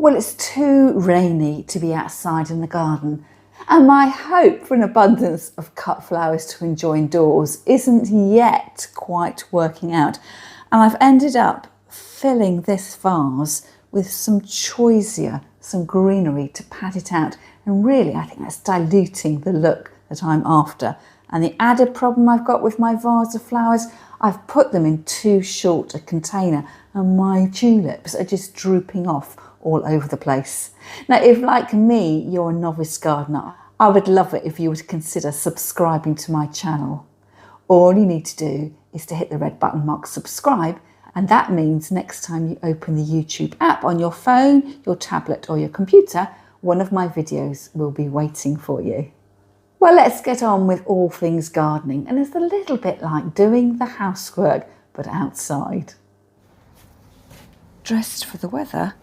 Well, it's too rainy to be outside in the garden, and my hope for an abundance of cut flowers to enjoy indoors isn't yet quite working out. And I've ended up filling this vase with some choisier, some greenery to pad it out. And really, I think that's diluting the look that I'm after. And the added problem I've got with my vase of flowers, I've put them in too short a container and my tulips are just drooping off all over the place. Now, if like me, you're a novice gardener, I would love it if you would consider subscribing to my channel. All you need to do is to hit the red button marked subscribe, and that means next time you open the YouTube app on your phone, your tablet or your computer, one of my videos will be waiting for you. Well, let's get on with all things gardening, and it's a little bit like doing the housework but outside. Dressed for the weather,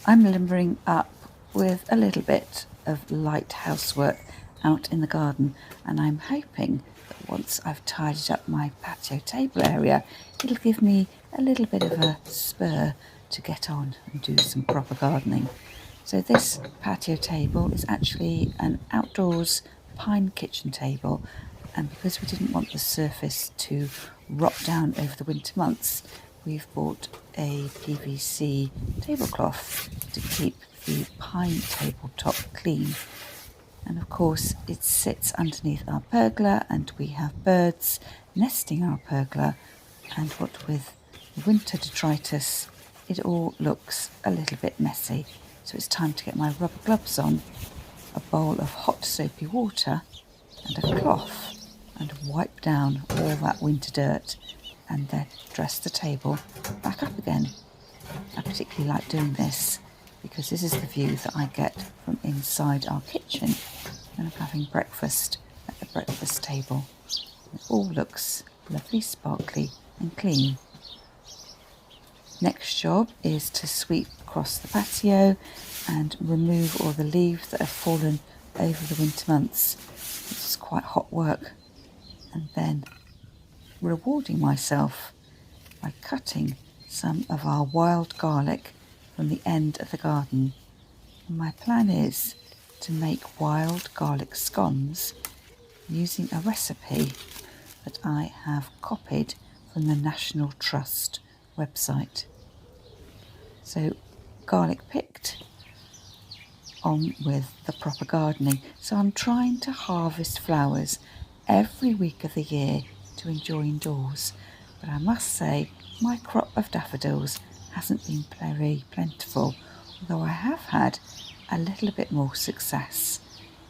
I'm limbering up with a little bit of light housework out in the garden, and I'm hoping that once I've tidied up my patio table area, it'll give me a little bit of a spur to get on and do some proper gardening. So this patio table is actually an outdoors pine kitchen table, and because we didn't want the surface to rot down over the winter months, we've bought a PVC tablecloth to keep the pine tabletop clean. And of course it sits underneath our pergola, and we have birds nesting our pergola, and what with the winter detritus, it all looks a little bit messy. So it's time to get my rubber gloves on, a bowl of hot soapy water and a cloth, and wipe down all that winter dirt, and then dress the table back up again. I particularly like doing this because this is the view that I get from inside our kitchen when I'm having breakfast at the breakfast table. It all looks lovely, sparkly and clean. Next job is to sweep across the patio and remove all the leaves that have fallen over the winter months. This is quite hot work. And then rewarding myself by cutting some of our wild garlic from the end of the garden. And my plan is to make wild garlic scones using a recipe that I have copied from the National Trust website. So garlic picked, on with the proper gardening. So I'm trying to harvest flowers every week of the year to enjoy indoors. But I must say my crop of daffodils hasn't been very plentiful, although I have had a little bit more success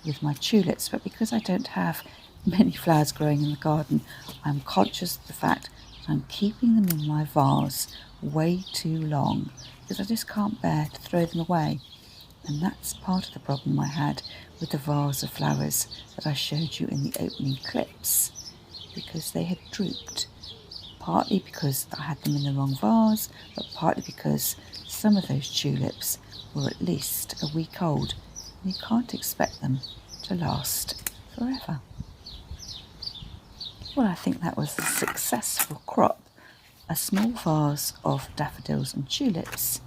with my tulips. But because I don't have many flowers growing in the garden, I'm conscious of the fact that I'm keeping them in my vase way too long because I just can't bear to throw them away. And that's part of the problem I had with the vase of flowers that I showed you in the opening clips, because they had drooped, partly because I had them in the wrong vase, but partly because some of those tulips were at least a week old, and you can't expect them to last forever. Well, I think that was a successful crop. A small vase of daffodils and tulips,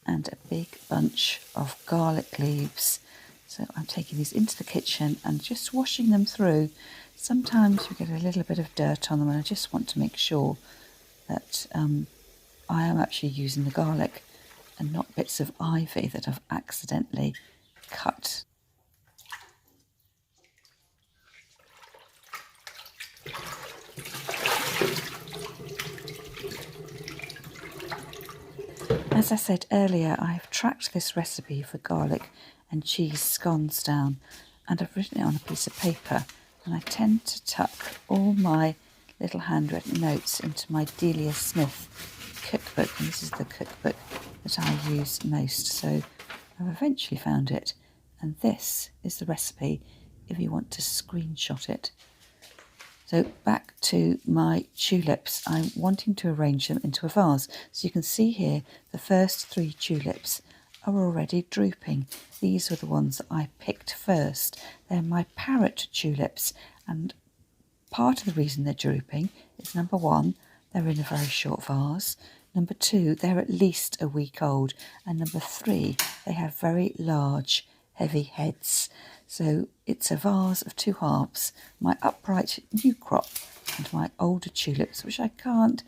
and a big bunch of garlic leaves. So I'm taking these into the kitchen and just washing them through. Sometimes you get a little bit of dirt on them, and I just want to make sure that I am actually using the garlic and not bits of ivy that I've accidentally cut. As I said earlier, I've tracked this recipe for garlic and cheese scones down, and I've written it on a piece of paper, and I tend to tuck all my little handwritten notes into my Delia Smith cookbook, and this is the cookbook that I use most, so I've eventually found it, and this is the recipe if you want to screenshot it. So back to my tulips, I'm wanting to arrange them into a vase. So you can see here the first 3 tulips are already drooping. These were the ones that I picked first. They're my parrot tulips, and part of the reason they're drooping is, number one, they're in a very short vase. Number 2, they're at least a week old. And number 3, they have very large, heavy heads. So it's a vase of 2 halves, my upright new crop and my older tulips, which I can't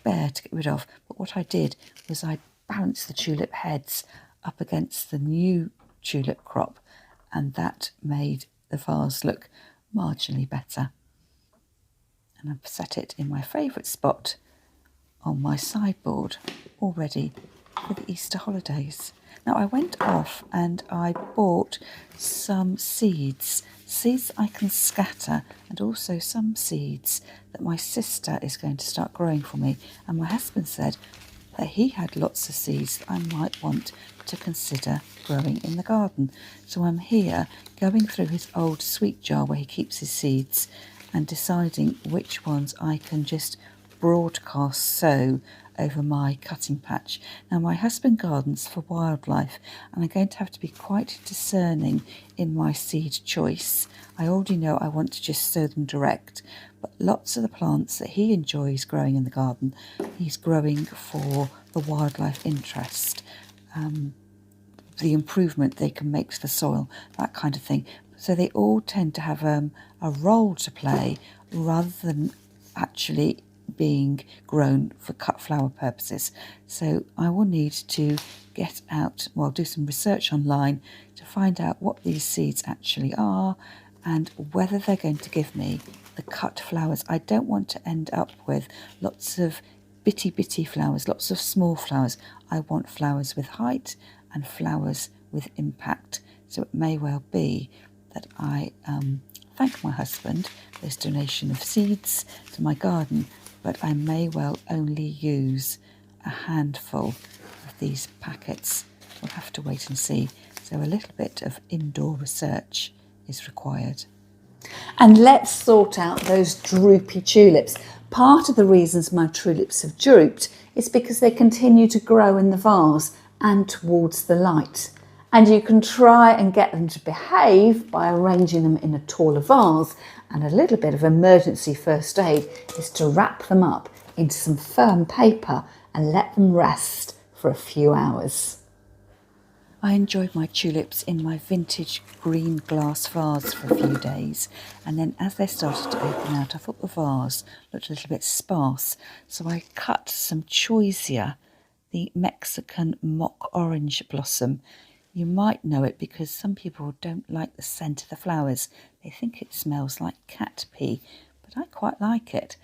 bear to get rid of. But what I did was I balanced the tulip heads up against the new tulip crop, and that made the vase look marginally better. And I've set it in my favourite spot on my sideboard, all ready for the Easter holidays. Now I went off and I bought some seeds I can scatter, and also some seeds that my sister is going to start growing for me. And my husband said that he had lots of seeds that I might want to consider growing in the garden. So I'm here going through his old sweet jar where he keeps his seeds and deciding which ones I can just broadcast sow over my cutting patch. Now my husband gardens for wildlife, and I'm going to have to be quite discerning in my seed choice. I already know I want to just sow them direct, but lots of the plants that he enjoys growing in the garden, he's growing for the wildlife interest, the improvement they can make to the soil, that kind of thing. So they all tend to have a role to play rather than actually being grown for cut flower purposes. So I will need to get out, do some research online to find out what these seeds actually are and whether they're going to give me the cut flowers. I don't want to end up with lots of bitty flowers, lots of small flowers. I want flowers with height and flowers with impact. So it may well be that I thank my husband for his donation of seeds to my garden, but I may well only use a handful of these packets. We'll have to wait and see. So a little bit of indoor research is required. And let's sort out those droopy tulips. Part of the reasons my tulips have drooped is because they continue to grow in the vase and towards the light. And you can try and get them to behave by arranging them in a taller vase, and a little bit of emergency first aid is to wrap them up into some firm paper and let them rest for a few hours. I enjoyed my tulips in my vintage green glass vase for a few days, and then as they started to open out, I thought the vase looked a little bit sparse, so I cut some choisia, the Mexican mock orange blossom. You might know it because some people don't like the scent of the flowers. They think it smells like cat pee, but I quite like it.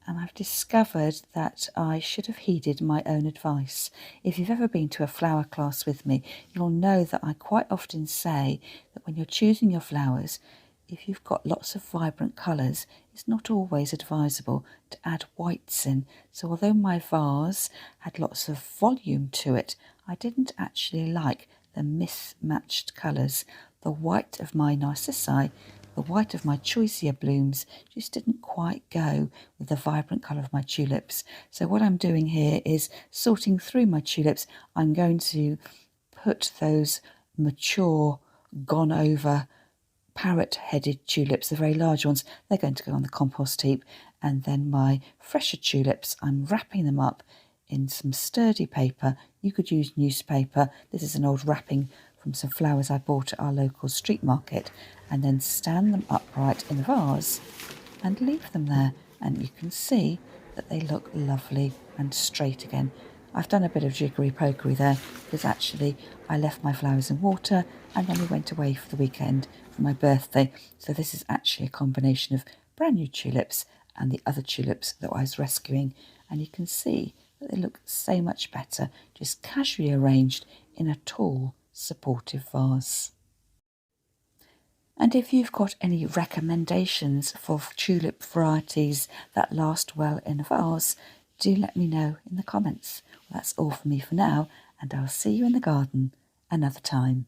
And I've discovered that I should have heeded my own advice. If you've ever been to a flower class with me, you'll know that I quite often say that when you're choosing your flowers, if you've got lots of vibrant colours, it's not always advisable to add whites in. So although my vase had lots of volume to it, I didn't actually like the mismatched colours. The white of my narcissi, the white of my choisia blooms just didn't quite go with the vibrant colour of my tulips. So what I'm doing here is sorting through my tulips. I'm going to put those mature, gone over parrot-headed tulips, the very large ones, they're going to go on the compost heap. And then my fresher tulips, I'm wrapping them up in some sturdy paper. You could use newspaper. This is an old wrapping from some flowers I bought at our local street market, and then stand them upright in the vase and leave them there. And you can see that they look lovely and straight again. I've done a bit of jiggery-pokery there because actually I left my flowers in water and then we went away for the weekend for my birthday. So this is actually a combination of brand new tulips and the other tulips that I was rescuing. And you can see that they look so much better, just casually arranged in a tall, supportive vase. And if you've got any recommendations for tulip varieties that last well in a vase, do let me know in the comments. Well, that's all for me for now, and I'll see you in the garden another time.